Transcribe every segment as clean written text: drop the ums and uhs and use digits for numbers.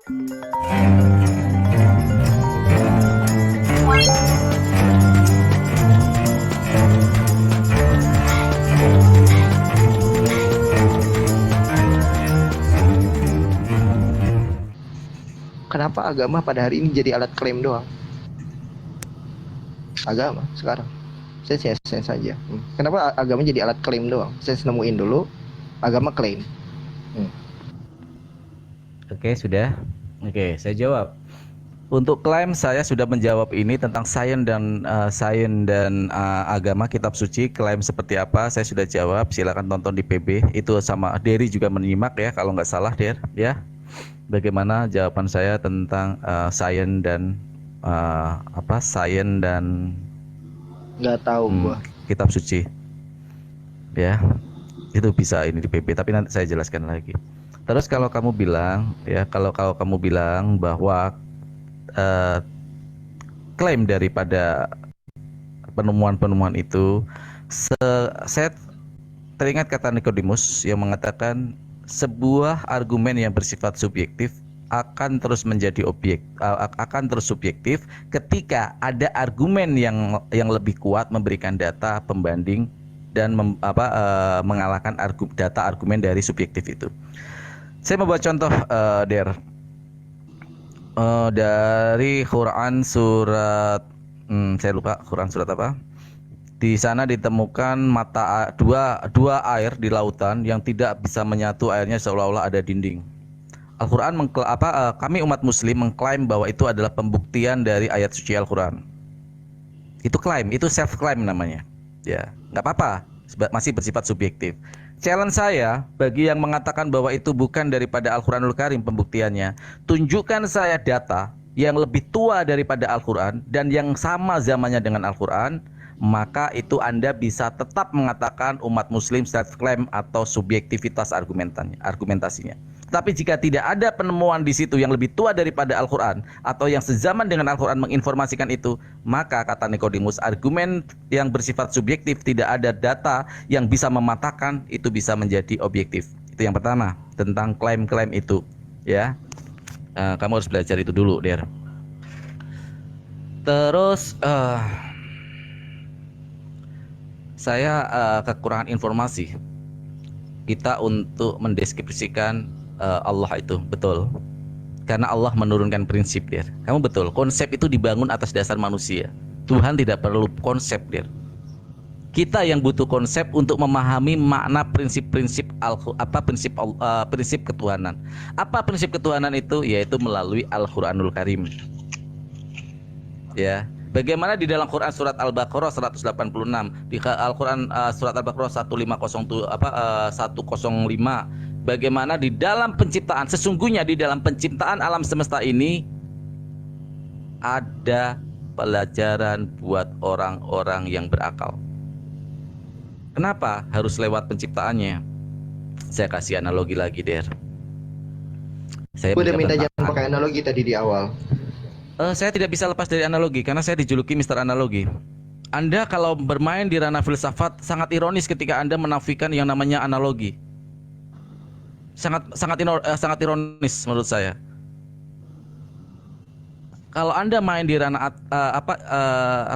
Kenapa agama pada hari ini jadi alat klaim doang? Agama sekarang saya saja. Kenapa agama jadi alat klaim doang? Saya nemuin dulu agama klaim. Oke, sudah. Oke, saya jawab. Untuk klaim saya sudah menjawab ini tentang sains dan agama kitab suci. Klaim seperti apa saya sudah jawab. Silakan tonton di PB. Itu sama Derry juga menyimak ya kalau nggak salah Der ya. Bagaimana jawaban saya tentang sains dan sains dan nggak tahu gua kitab suci ya, itu bisa ini di PB tapi nanti saya jelaskan lagi. Terus kalau kamu bilang ya, kalau kamu bilang bahwa klaim daripada penemuan-penemuan itu, saya teringat kata Nikodemus yang mengatakan sebuah argumen yang bersifat subjektif akan terus menjadi akan terus subjektif ketika ada argumen yang lebih kuat memberikan data pembanding dan mengalahkan data argumen dari subjektif itu. Saya membuat contoh Der dari Quran surat saya lupa Quran surat apa. Di sana ditemukan dua air di lautan yang tidak bisa menyatu, airnya seolah-olah ada dinding. Al-Quran kami umat muslim mengklaim bahwa itu adalah pembuktian dari ayat suci Al-Quran. Itu klaim, itu self claim namanya. Ya, nggak apa-apa, masih bersifat subjektif. Challenge saya bagi yang mengatakan bahwa itu bukan daripada Al-Quranul Karim pembuktiannya, tunjukkan saya data yang lebih tua daripada Al-Quran dan yang sama zamannya dengan Al-Quran, maka itu Anda bisa tetap mengatakan umat muslim self-claim atau subjektivitas argumentasinya. Tapi jika tidak ada penemuan di situ yang lebih tua daripada Al-Quran atau yang sezaman dengan Al-Quran menginformasikan itu, maka kata Nikodemus, argumen yang bersifat subjektif tidak ada data yang bisa mematahkan itu bisa menjadi objektif. Itu yang pertama tentang klaim-klaim itu, ya. Kamu harus belajar itu dulu, Der. Terus saya kekurangan informasi kita untuk mendeskripsikan Allah itu, betul. Karena Allah menurunkan prinsip, Der. Kamu betul, konsep itu dibangun atas dasar manusia. Tuhan tidak perlu konsep, Der. Kita yang butuh konsep untuk memahami makna prinsip-prinsip prinsip ketuhanan. Apa prinsip ketuhanan itu? Yaitu melalui Al-Quranul Karim. Ya. Bagaimana di dalam Quran surat Al-Baqarah 186, di Al-Quran surat Al-Baqarah 105, bagaimana di dalam penciptaan, sesungguhnya di dalam penciptaan alam semesta ini ada pelajaran buat orang-orang yang berakal. Kenapa harus lewat penciptaannya? Saya kasih analogi lagi, Der. Saya udah minta jangan pakai analogi tadi di awal. Saya tidak bisa lepas dari analogi karena saya dijuluki Mister Analogi. Anda kalau bermain di ranah filsafat sangat ironis ketika Anda menafikan yang namanya analogi. Sangat ironis menurut saya. Kalau Anda main di ranah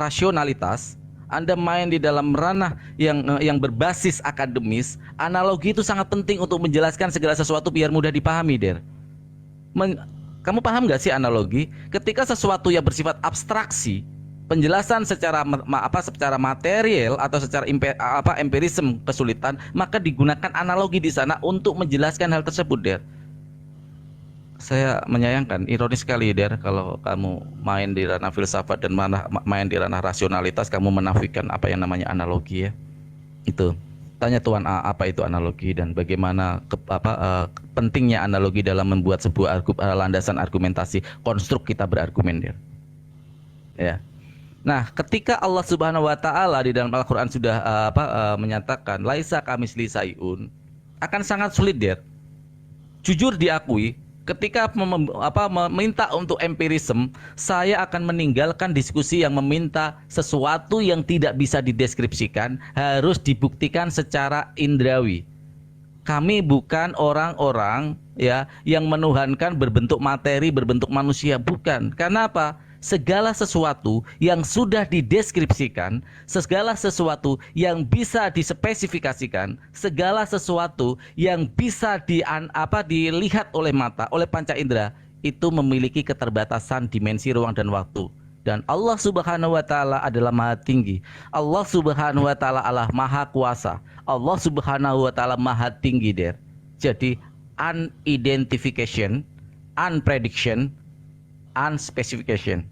rasionalitas, Anda main di dalam ranah yang berbasis akademis, analogi itu sangat penting untuk menjelaskan segala sesuatu biar mudah dipahami, Der. Kamu paham nggak sih analogi? Ketika sesuatu yang bersifat abstraksi, penjelasan secara material atau secara empirisme kesulitan, maka digunakan analogi di sana untuk menjelaskan hal tersebut, Der. Saya menyayangkan, ironis sekali, Der, kalau kamu main di ranah filsafat dan main di ranah rasionalitas, kamu menafikan apa yang namanya analogi, ya. Itu. Tanya Tuan A, apa itu analogi dan bagaimana pentingnya analogi dalam membuat sebuah landasan argumentasi, konstruk kita berargumen, Der. Ya. Nah, ketika Allah Subhanahu wa taala di dalam Al-Qur'an sudah menyatakan laisa kamitsli syai'un, akan sangat sulit, Der. Jujur diakui, ketika meminta untuk empirisme, saya akan meninggalkan diskusi yang meminta sesuatu yang tidak bisa dideskripsikan, harus dibuktikan secara indrawi. Kami bukan orang-orang ya yang menuhankan berbentuk materi, berbentuk manusia, bukan. Karena apa? Segala sesuatu yang sudah dideskripsikan, segala sesuatu yang bisa dispesifikasikan, segala sesuatu yang bisa dilihat oleh mata, oleh panca indera, itu memiliki keterbatasan dimensi ruang dan waktu. Dan Allah Subhanahu wa taala adalah Maha Tinggi. Allah Subhanahu wa taala adalah Maha Kuasa. Allah Subhanahu wa taala Maha Tinggi, Der. Jadi unidentification, unprediction, unspecification.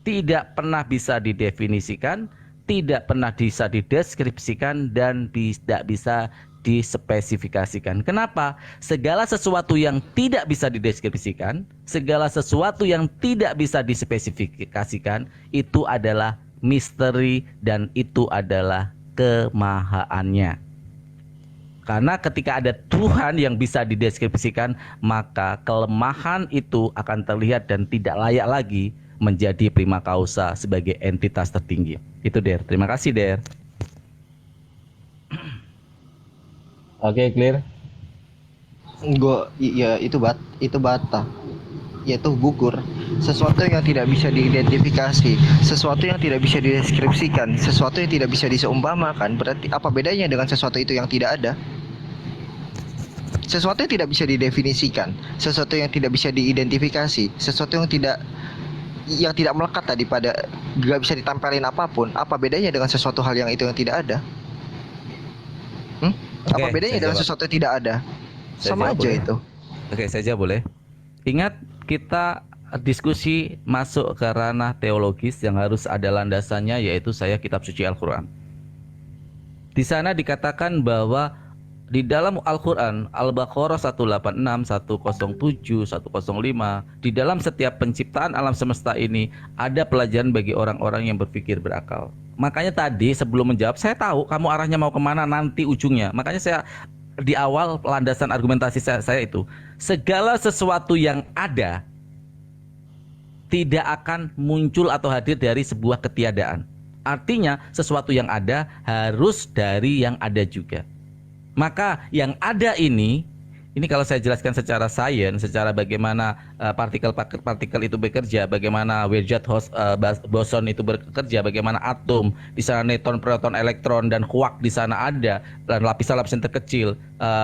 Tidak pernah bisa didefinisikan, tidak pernah bisa dideskripsikan, dan tidak bisa dispesifikasikan. Kenapa? Segala sesuatu yang tidak bisa dideskripsikan, segala sesuatu yang tidak bisa dispesifikasikan, itu adalah misteri dan itu adalah kemahaannya. Karena ketika ada Tuhan yang bisa dideskripsikan, maka kelemahan itu akan terlihat dan tidak layak lagi menjadi prima causa sebagai entitas tertinggi. Itu, Der. Terima kasih, Der. Oke, clear. Ya itu bata, yaitu gugur. Sesuatu yang tidak bisa diidentifikasi, sesuatu yang tidak bisa dideskripsikan, sesuatu yang tidak bisa diseumpamakan. Berarti apa bedanya dengan sesuatu itu yang tidak ada? Sesuatu yang tidak bisa didefinisikan, sesuatu yang tidak bisa diidentifikasi, sesuatu yang tidak melekat tadi pada gak bisa ditempelin apapun. Apa bedanya dengan sesuatu hal yang itu yang tidak ada? Apa bedanya dengan sesuatu yang tidak ada? Sama aja itu. Oke, saya jawab boleh. Ingat, kita diskusi masuk ke ranah teologis yang harus ada landasannya, yaitu kitab suci Al-Quran. Di sana dikatakan bahwa di dalam Al-Quran, Al-Baqarah 186, 107, 105, di dalam setiap penciptaan alam semesta ini ada pelajaran bagi orang-orang yang berpikir berakal. Makanya tadi sebelum menjawab, saya tahu kamu arahnya mau kemana nanti ujungnya. Makanya saya di awal landasan argumentasi saya itu, segala sesuatu yang ada tidak akan muncul atau hadir dari sebuah ketiadaan. Artinya sesuatu yang ada harus dari yang ada juga. Maka yang ada ini kalau saya jelaskan secara sains, secara bagaimana partikel itu bekerja, bagaimana Wheeler boson itu bekerja, bagaimana atom, di sana neutron, proton, elektron, dan quark di sana ada, dan lapisan-lapisan terkecil.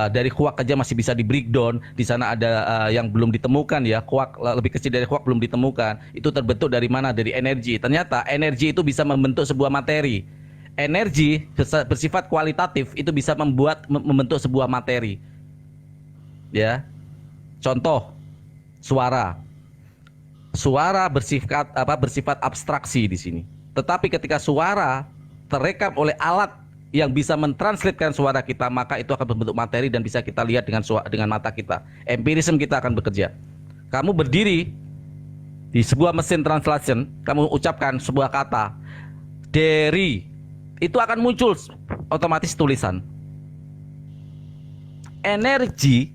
Dari quark aja masih bisa di breakdown, di sana ada yang belum ditemukan ya, quark lebih kecil dari quark belum ditemukan. Itu terbentuk dari mana? Dari energi. Ternyata energi itu bisa membentuk sebuah materi. Energi bersifat kualitatif itu bisa membentuk sebuah materi. Ya, contoh suara bersifat abstraksi di sini. Tetapi ketika suara terekam oleh alat yang bisa mentranslatekan suara kita, maka itu akan berbentuk materi dan bisa kita lihat dengan mata kita. Empirisme kita akan bekerja. Kamu berdiri di sebuah mesin translation, kamu ucapkan sebuah kata dari, itu akan muncul otomatis tulisan. Energi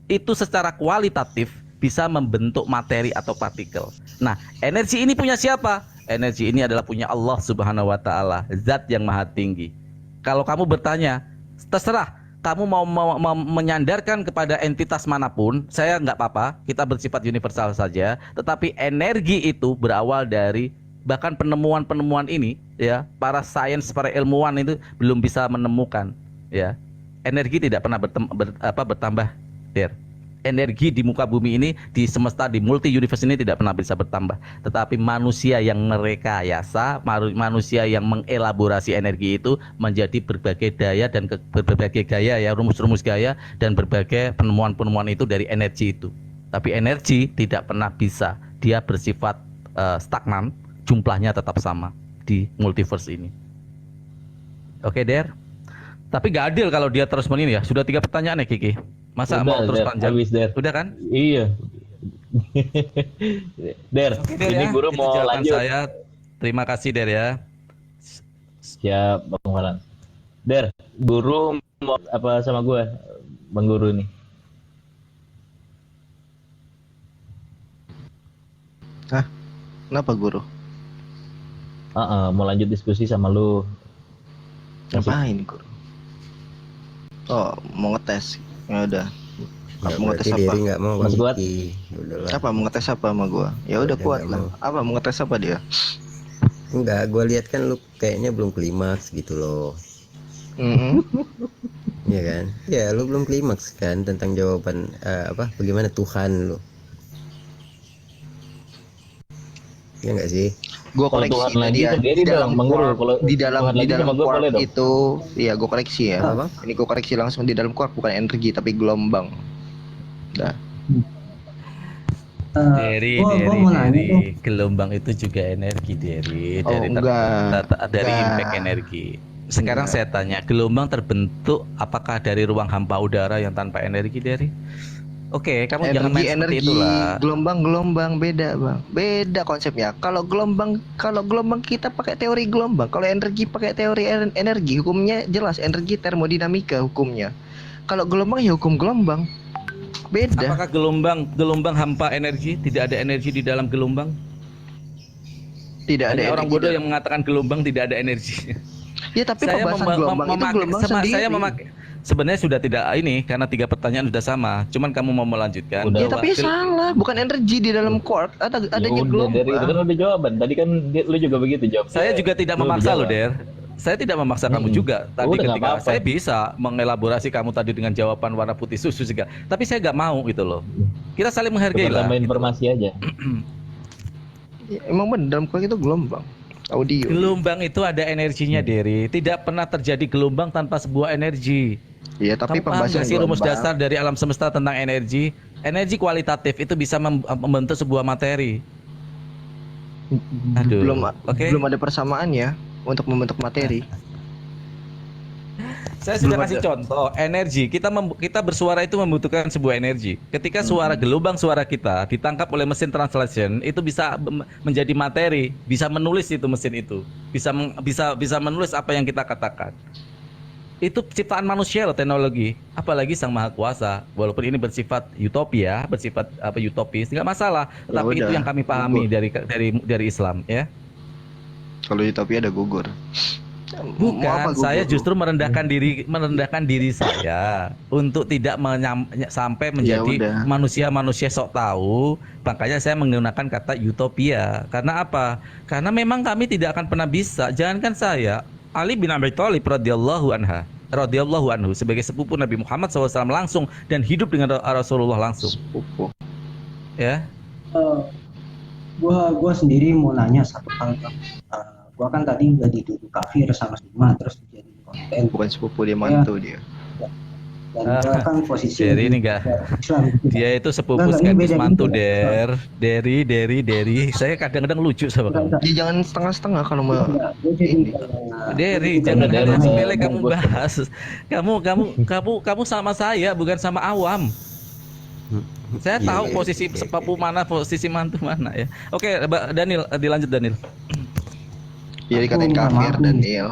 itu secara kualitatif bisa membentuk materi atau partikel. Nah, energi ini punya siapa? Energi ini adalah punya Allah Subhanahu wa taala, zat yang maha tinggi. Kalau kamu bertanya, terserah kamu mau menyandarkan kepada entitas manapun, saya nggak apa-apa, kita bersifat universal saja. Tetapi energi itu berawal dari, bahkan penemuan-penemuan ini ya, para sains, para ilmuwan itu belum bisa menemukan ya. Energi tidak pernah bertambah. Energi di muka bumi ini, di semesta, di multi universe ini tidak pernah bisa bertambah. Tetapi manusia yang merekayasa, manusia yang mengelaborasi energi itu menjadi berbagai daya dan berbagai gaya ya, rumus-rumus gaya dan berbagai penemuan-penemuan itu dari energi itu. Tapi energi tidak pernah bisa, dia bersifat stagnan, jumlahnya tetap sama di multiverse ini. Oke, Der. Tapi gak adil kalau dia terus menini ya. Sudah 3 pertanyaan ya, Kiki. Masa udah, mau terus panjang? Habis, Der. Udah kan? Iya. Der, Oke, Der, ini ya. guru Itu mau jawaban lanjut. saya. Terima kasih, Der ya. Siap, Bang Farhan. Der, guru mau apa sama gue, Bang Guru ini? Hah? Kenapa guru? Mau lanjut diskusi sama lu. Ngapain guru? Oh, mau ngetes. Ya udah. Apa Nggak, mau berarti ngetes apa? Derry nggak mau Mas Bang Kuat? Diki. Udahlah. Apa mau ngetes apa sama gua? Ya udah Udah kuat nggak lah. mau. Apa mau ngetes apa dia? Enggak, gue lihat kan lu kayaknya belum klimaks gitu loh. Mm-mm. Iya kan? Ya lu belum klimaks kan tentang jawaban apa? Bagaimana Tuhan lu? Ya nggak sih? Gua Kalau koreksi Tuhan tadi lagi ya ke Derry di dalam dong, Bang Guru. quark, Kalau di dalam Tuhan di lagi dalam sama gue quark boleh dong. itu, iya gua koreksi ya. Apa? Ini gua koreksi langsung di dalam quark bukan energi tapi gelombang. Dah. Dari Gua mau nanya dong. gelombang itu juga energi dari Oh, enggak. dari Enggak. impact energi. Sekarang Enggak. saya tanya, gelombang terbentuk apakah dari ruang hampa udara yang tanpa energi dari? Oke, kamu jangan main seperti itulah. gelombang beda bang, beda konsepnya. Kalau gelombang kita pakai teori gelombang, kalau energi pakai teori energi, hukumnya jelas energi termodinamika hukumnya. Kalau gelombang ya hukum gelombang, beda. Apakah gelombang hampa energi? Tidak ada energi di dalam gelombang? Tidak ada Hanya orang energi bodoh dalam- yang mengatakan gelombang tidak ada energi. Ya tapi Saya pembahasan gelombang itu gelombang sendiri. saya memakai sebenarnya sudah tidak ini karena 3 pertanyaan sudah sama. Cuman kamu mau melanjutkan. Udah. Ya tapi salah, bukan energi di dalam quark, adanya Ya udah, Derry, itu kan gelombang. udah jawaban. Tadi kan lu juga begitu jawab. Saya juga tidak Lu memaksa dijawab. loh, Der. Saya tidak memaksa kamu Hmm. juga. Tadi Udah, nggak ketika apa-apa. saya bisa mengelaborasi kamu tadi dengan jawaban warna putih susu juga. Tapi saya nggak mau gitu loh. Kita saling menghargai Tukar lah. tambah gitu. informasi aja. Ya, emang benar dalam quark itu gelombang. Audio. Gelombang itu ada energinya, Derry. Tidak pernah terjadi gelombang tanpa sebuah energi. Iya tapi Kamu paham pembahasan nggak sih rumus gelombang. dasar dari alam semesta tentang energi? Energi kualitatif itu bisa membentuk sebuah materi. Aduh. belum ada persamaan ya untuk membentuk materi. Saya sudah Belum kasih ada. contoh energi. Kita bersuara itu membutuhkan sebuah energi. Ketika gelombang suara kita ditangkap oleh mesin translation, itu bisa menjadi materi, bisa menulis itu mesin itu, bisa menulis apa yang kita katakan. Itu ciptaan manusia loh teknologi, apalagi Sang Maha Kuasa. Walaupun ini bersifat utopia, bersifat utopis, nggak masalah. Ya Tapi itu udah, yang kami pahami dari Islam, ya. Kalau utopia ada gugur. Mau Bukan, apa saya gugur? justru merendahkan diri saya untuk tidak sampai menjadi udah. manusia sok tahu. Makanya saya menggunakan kata utopia. Karena apa? Karena memang kami tidak akan pernah bisa. Jangankan saya, Ali bin Abi Thalib radhiyallahu anhu sebagai sepupu Nabi Muhammad SAW langsung dan hidup dengan Rasulullah langsung. Sepupu. Ya, Gua sendiri mau nanya satu hal, Bang. Gua kan tadi udah dituduh kafir sama Suma, terus jadi konten, Bukan sepupu dia mantu dia. dan gua kan posisi Jadi ini di enggak. Islam gitu. Dia itu sepupu Enggak, ini sekaligus beda mantu, gitu. Derry. Saya kadang-kadang lucu sama kamu. Enggak, Ya, jangan setengah-setengah kalau mau. gua jadi Ini. Derry, gua jangan Derry, hal yang Derry. sepele kamu bahas. Kamu sama saya, bukan sama awam. Saya Iya, tahu iya, posisi iya, sepupu mana, posisi mantu mana ya. Oke, Daniel, dilanjut Daniel. Ya dikatain Aku kafir maaf dan nih.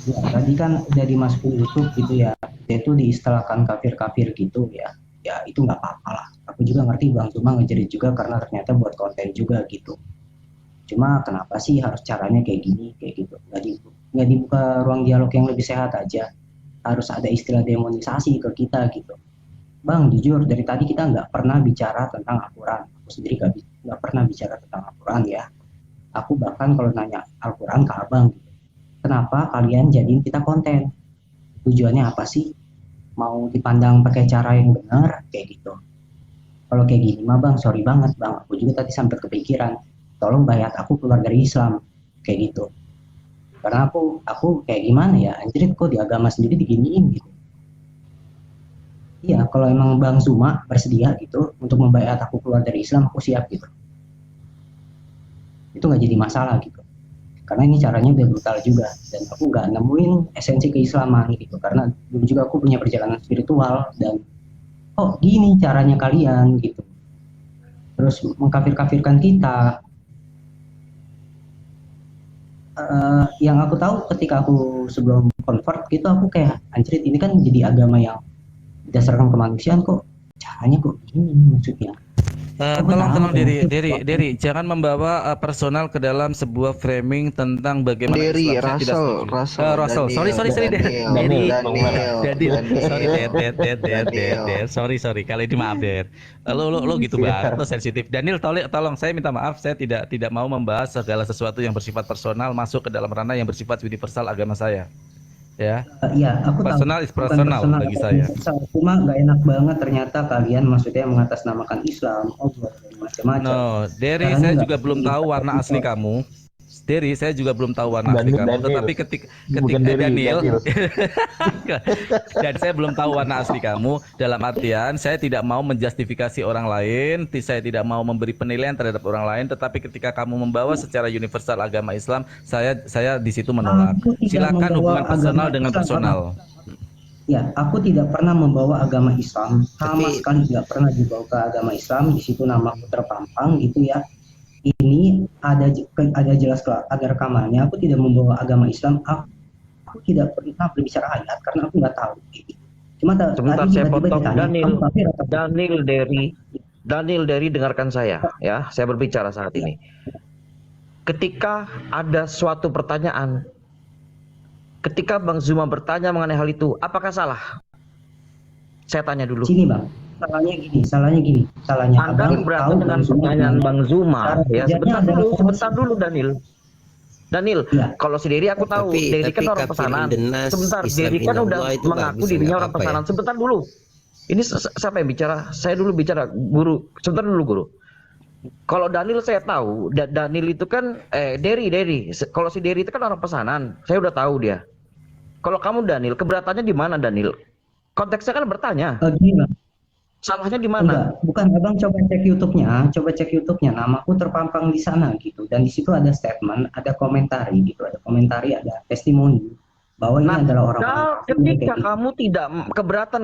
Tadi kan udah dimasukin YouTube gitu ya, dia itu diistilahkan kafir-kafir gitu ya, ya itu nggak apa-apa lah. Aku juga ngerti Bang, cuma ngejerit juga karena ternyata buat konten juga gitu. Cuma kenapa sih harus caranya kayak gini, kayak gitu? Nggak dibuka ruang dialog yang lebih sehat aja. Harus ada istilah demonisasi ke kita gitu. Bang, jujur dari tadi kita nggak pernah bicara tentang Al-Quran. Aku sendiri nggak pernah bicara tentang Al-Quran ya. Aku bahkan kalau nanya Al-Quran ke abang, kenapa kalian jadiin kita konten? Tujuannya apa sih? Mau dipandang pakai cara yang benar kayak gitu. Kalau kayak gini mah Bang, sorry banget Bang. Aku juga tadi sampai kepikiran, tolong bayat aku keluar dari Islam kayak gitu. Karena aku kayak gimana ya? Anjir kok di agama sendiri diginiin gitu. Iya, kalau emang Bang Zuma bersedia gitu untuk membayat aku keluar dari Islam, aku siap gitu. Itu nggak jadi masalah gitu. Karena ini caranya udah brutal juga, dan aku nggak nemuin esensi keislaman gitu. Karena dulu juga aku punya perjalanan spiritual dan oh gini caranya kalian gitu. Terus mengkafir-kafirkan kita. Yang aku tahu ketika aku sebelum convert gitu, aku kayak anjrit ini kan jadi agama yang berdasarkan kemanusiaan, kok caranya kok gini maksudnya. Tolong Derry, jangan membawa personal ke dalam sebuah framing tentang bagaimana Derry, Islam. Saya tidak setuju. Russell, Sorry, Daniel, Der. Sorry. Kali ini maaf, Der. Lo gitu banget, lo sensitif. Daniel, tolong saya minta maaf, saya tidak mau membahas segala sesuatu yang bersifat personal masuk ke dalam ranah yang bersifat universal agama saya. Ya. Iya, aku Personal tahu. is Bukan personal bagi saya. Cuma nggak enak banget ternyata kalian maksudnya mengatasnamakan Islam, macam-macam. No, Derry, Caranya saya nggak juga belum seperti tahu itu. warna asli kamu. Derry, saya juga belum tahu warna asli kamu. Daniel. Tetapi Bukan Derry, Daniel, Daniel. dan saya belum tahu warna asli kamu. Dalam artian, saya tidak mau menjustifikasi orang lain, saya tidak mau memberi penilaian terhadap orang lain. Tetapi ketika kamu membawa secara universal agama Islam, saya di situ menolak. Aku tidak Silakan membawa hubungan personal agama dengan Islam, personal. Ya, aku tidak pernah membawa agama Islam, sama Tapi- sekali tidak pernah dibawa ke agama Islam. Di situ namaku terpampang gitu ya. Ini ada jelas agar rekamannya. Aku tidak membawa agama Islam. Aku tidak pernah berbicara ayat karena aku nggak tahu. Cuma Sebentar, tadi saya tiba-tiba potong. ditanya, Daniel. "Kamu kafir atau bukan?" Daniel Derry, dengarkan saya ya. Saya berbicara saat ini. Ketika ada suatu pertanyaan, ketika Bang Zuma bertanya mengenai hal itu, apakah salah? Saya tanya dulu. Sini bang, salahnya gini. Anda Abang keberatan tahu dengan Bang Zuma pertanyaan bilang, Bang Zuma cara ya? kerjanya adalah Sebentar dulu Daniel. Iya. Kalau si Derry aku tahu, Derry kan orang kafir pesanan. indenas, Sebentar, Islam Derry kan udah inallah itu mengaku bagus, dirinya nggak orang apa-apa ya. pesanan. Sebentar dulu. Ini siapa yang bicara? Saya dulu bicara, guru. Sebentar dulu guru. Kalau Daniel saya tahu, Daniel itu kan Derry. Kalau si Derry itu kan orang pesanan, saya udah tahu dia. Kalau kamu Daniel, keberatannya di mana Daniel? Konteksnya kan bertanya, Gini bang. salahnya di mana? Enggak, bukan abang coba cek YouTube-nya, namaku terpampang di sana gitu, dan di situ ada statement, ada komentari gitu, ada testimoni bahwa ini Nah, adalah orang-orang ketika kamu tidak keberatan,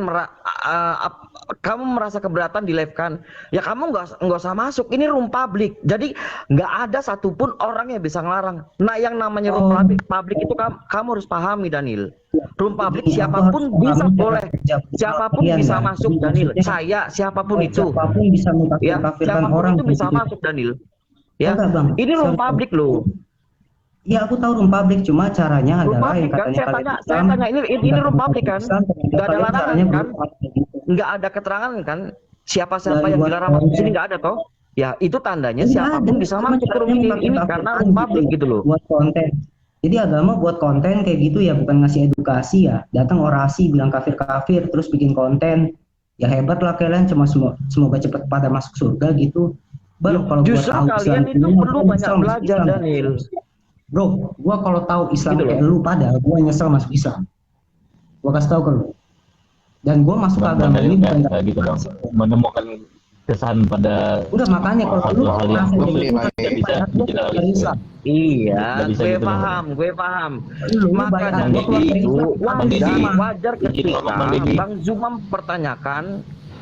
kamu merasa keberatan di live kan, ya kamu nggak usah masuk. Ini room public, jadi nggak ada satupun orang yang bisa ngelarang. Nah, yang namanya room public itu kamu harus pahami, Daniel. Room public siapapun bisa boleh, siapapun bisa masuk, Daniel. Saya siapapun itu, siapapun bisa ya mengkafirkan siapapun orang itu bisa gitu. masuk, Daniel. Ya, Enggak, Bang. ini room Sorry. public loh. Iya, aku tahu room public, cuma caranya Room adalah public yang kan, katanya saya kalian tanya, ini room public kan, nggak ada larangan kan, nggak ada keterangan kan, siapa-siapa yang dilarang masuk sini nggak ada toh. Ya itu tandanya siapapun bisa masuk ke room ini karena room public gitu loh. Buat konten. Jadi agama buat konten kayak gitu ya, bukan ngasih edukasi ya. Datang orasi bilang kafir-kafir terus bikin konten. Ya hebat lah kalian, cuma semoga cepat pada masuk surga gitu. Baru kalau gua Justru tahu kalian Islam itu ini, perlu gua banyak nyesel masuk belajar, Islam. Daniel. Bro, gua kalau tahu Islam Gitu loh. kayak lu pada, gua nyesel masuk Islam. Gua kasih tahu ke lu. Dan gua masuk Bang agama Daniel ini bukan nggak gitu dong, menemukan kesan pada udah makanya kalau lu hal yang merasa belum jadi lima, tidak bisa dijelaskan. dari Islam. Iya, Nggak bisa gue gitu, paham. Lu Makanya bayar gua keluar dari itu Islam. Bang Deddy. wajar Izin ketika ngomong, Bang Deddy. Bang Zuma mempertanyakan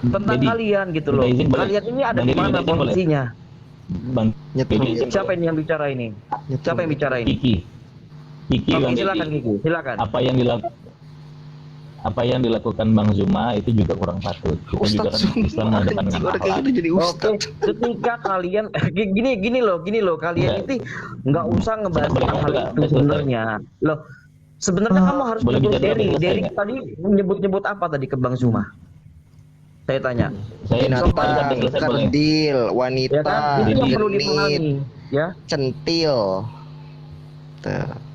tentang Deddy, kalian gitu loh. minta izin boleh? Kalian ini ada Bang di Deddy, mana minta izin boleh? posisinya? Bang Nyetul. Deddy, izin Siapa ini yang bicara ini? Siapa yang bicara ini? Kiki Oke, Bang silakan Deddy. Kiki, silakan. Apa yang dilakukan Bang Zuma itu juga kurang patut. Kita juga Ustaz kan Islam Zuma, menghadapan anjing, dengan orang kayak akhlak. gitu jadi Oke, ustaz. ketika kalian gini loh, kalian Enggak. itu nggak usah ngebahas Boleh, tentang hal boleh, itu boleh. sebenarnya. Loh, sebenarnya kamu harus Boleh nyebut bicara, Derry. boleh Derry saya. tadi nyebut apa tadi ke Bang Zuma? Saya tanya. Saya Binatang, boleh. kerdil, Ya wanita, kan? Itu yang perlu genit, dipahami, ya. centil. Tuh.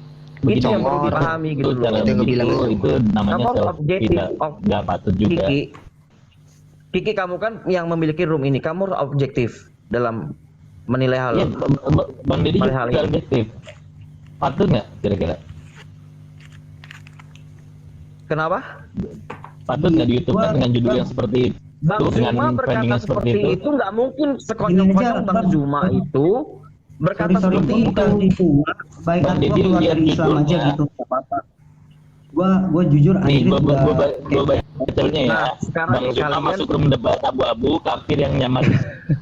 Itu yang perlu Congor. dipahami gitu Itu loh. cara Itu yang begitu, bilang itu namanya Kamu self, objektif, tidak patut juga. Kiki, kamu kan yang memiliki room ini, kamu harus objektif dalam menilai hal Ya, Bang Deddy Hal-hal juga ini. objektif. Patut nggak kira-kira? Kenapa? Patut nggak di YouTube kan dengan judul yang seperti itu? Bang dengan Zuma framing berkata yang seperti itu nggak mungkin Gini sekonyong-konyong aja, Bang Bang. Zuma itu berkata Sorry, seperti bukan itu. itu. Baik Bang aku Deddy keluar lihat dari Islam aja judulnya. gitu, nggak apa-apa. Gua jujur Nih, akhirnya gua bacanya ya. Nah, sekarang Bang Zuma kalian- masuk room debat abu-abu, kafir yang nyamar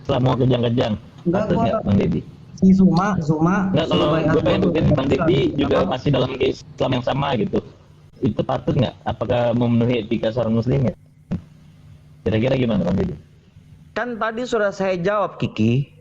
selama kejang-kejang. Enggak, Patut gua- nggak Bang Deddy? si Zuma Nggak, kalau sebaik gue aku pengen buktiin Bang Deddy juga apa? masih dalam Islam yang sama gitu. Itu patut nggak? Apakah memenuhi etika seorang muslim ya? Kira-kira gimana Bang Deddy? Kan tadi sudah saya jawab, Kiki.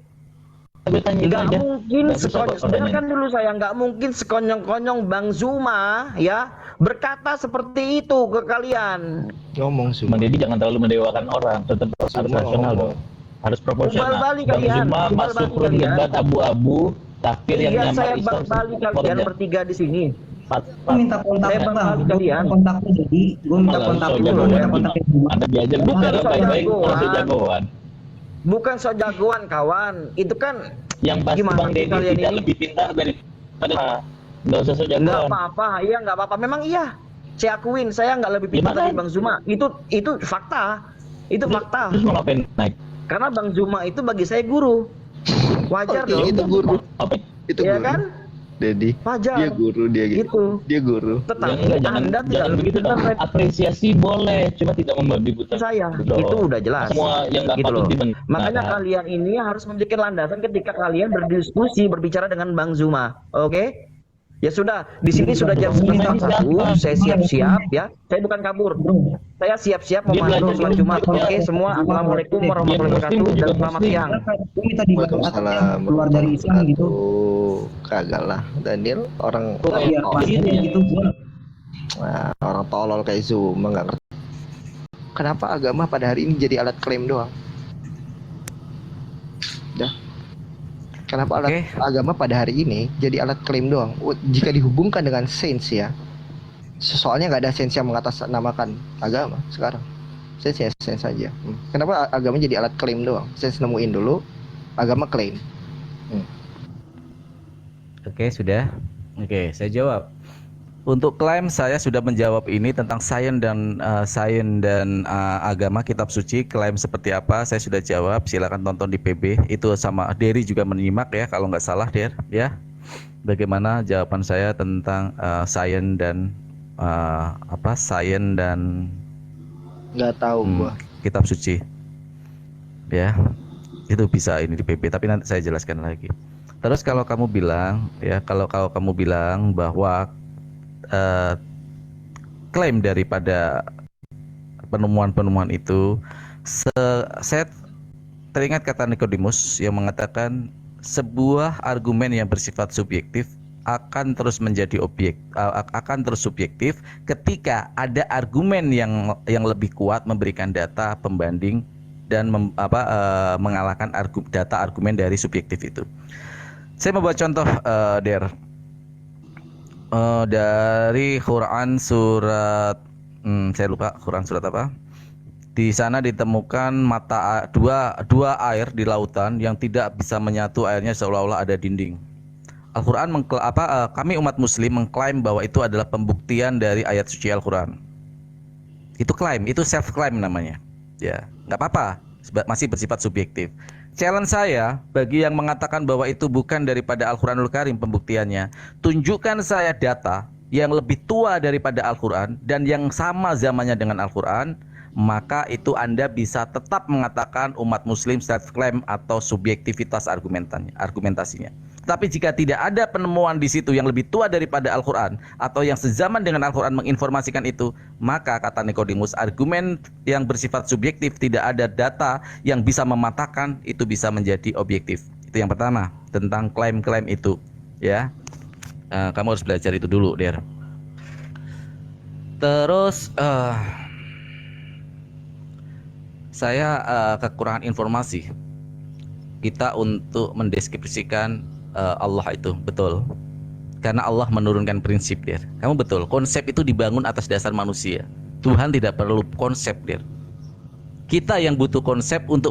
Tapi tanya Nggak aja. mungkin Nggak susah kok pertanyaan. dengarkan dulu saya, nggak mungkin sekonyong-konyong Bang Zuma ya berkata seperti itu ke kalian. Ngomong Bang semua. Deddy jangan terlalu mendewakan orang, tetap harus Semua rasional ngomong. dong. Harus proporsional. Ubal balik Bang kalian, Zuma ubal masuk balik ke kalian. debat abu-abu, takfir yang Iya, nyamar saya Islam. balik kalian bertiga di sini. Gue minta kontak Saya bang, balik gue kalian. minta kontaknya jadi, gue minta Malah kontak sok dulu, jagoan. minta kontaknya dulu. Anda diajar Bukan bicara sok baik-baik, jagoan. masuk jagoan. Bukan sok jagoan kawan, itu kan Yang pasti gimana Bang sih Deddy kalian tidak ini? lebih pintar daripada nggak usah sok Nggak jagoan. apa-apa, iya nggak apa-apa. Memang iya, saya akuin saya nggak lebih pintar Gimana? dari Bang Zuma. Itu fakta, itu fakta. Terus mau ngapain naik? Karena Bang Zuma itu bagi saya guru. Wajar Oke, dong, itu guru. Apa? Itu ya guru. kan? Dedi. Wajar. Dia guru dia gitu. Gitu. Dia guru. Ya, Tetapi enggak, Anda tidak jangan lebih begitu pintar dong. dari Apresiasi boleh, cuma tidak membabi buta. saya. Gitu loh. Itu udah jelas. Semua yang nggak Gitu patut loh. dibenarkan. Makanya kalian ini harus memiliki landasan ketika kalian berdiskusi berbicara dengan Bang Zuma. Oke? Ya sudah, di sini sudah jam 9.41, saya siap-siap ya. Saya bukan kabur. Saya siap-siap Dia memantau belajar sholat Jumat. juga. Oke, semua assalamualaikum warahmatullahi wabarakatuh dan selamat siang. Gue minta dibantu Waalaikumsalam. keluar dari Islam gitu. Kagak lah. Daniel orang Iya, maksudnya gitu gue. Nah, orang tolol kayak Zuma nggak ngerti. Kenapa agama pada hari ini jadi alat klaim doang? Dah. Kenapa alat agama pada hari ini jadi alat klaim doang? Jika dihubungkan dengan sains ya, soalnya nggak ada sains yang mengatasnamakan agama sekarang. Sains ya sains saja. Kenapa agama jadi alat klaim doang? Sains nemuin dulu, agama klaim. Oke, sudah. Oke, saya jawab. Untuk klaim saya sudah menjawab ini tentang sains dan agama kitab suci, klaim seperti apa saya sudah jawab. Silakan tonton di PB. Itu sama Derry juga menyimak ya kalau nggak salah Der ya. Bagaimana jawaban saya tentang sains dan sains dan Nggak tahu gua. kitab suci. Ya. Itu bisa ini di PB tapi nanti saya jelaskan lagi. Terus kalau kamu bilang ya, kalau kamu bilang bahwa klaim daripada penemuan-penemuan itu, saya teringat kata Nikodemus yang mengatakan sebuah argumen yang bersifat subjektif akan terus menjadi akan terus subjektif ketika ada argumen yang lebih kuat memberikan data pembanding dan mengalahkan data argumen dari subjektif itu. Saya membuat contoh Der. Dari Quran surat saya lupa Quran surat apa. Di sana ditemukan dua air di lautan yang tidak bisa menyatu, airnya seolah-olah ada dinding. Al-Quran kami umat muslim mengklaim bahwa itu adalah pembuktian dari ayat suci Al-Quran. Itu klaim, itu self claim namanya. Ya, nggak apa-apa, masih bersifat subjektif. Challenge saya bagi yang mengatakan bahwa itu bukan daripada Al-Quranul Karim pembuktiannya, tunjukkan saya data yang lebih tua daripada Al-Quran dan yang sama zamannya dengan Al-Quran, maka itu Anda bisa tetap mengatakan umat muslim self-claim atau subjektivitas argumentasinya. Tapi jika tidak ada penemuan di situ yang lebih tua daripada Al-Quran atau yang sezaman dengan Al-Quran menginformasikan itu, maka kata Nikodemus, argumen yang bersifat subjektif tidak ada data yang bisa mematahkan itu bisa menjadi objektif. Itu yang pertama tentang klaim-klaim itu, ya. Kamu harus belajar itu dulu, Der. Terus saya kekurangan informasi kita untuk mendeskripsikan Allah itu betul, karena Allah menurunkan prinsip Der. Kamu betul, konsep itu dibangun atas dasar manusia. Tuhan tidak perlu konsep Der. Kita yang butuh konsep untuk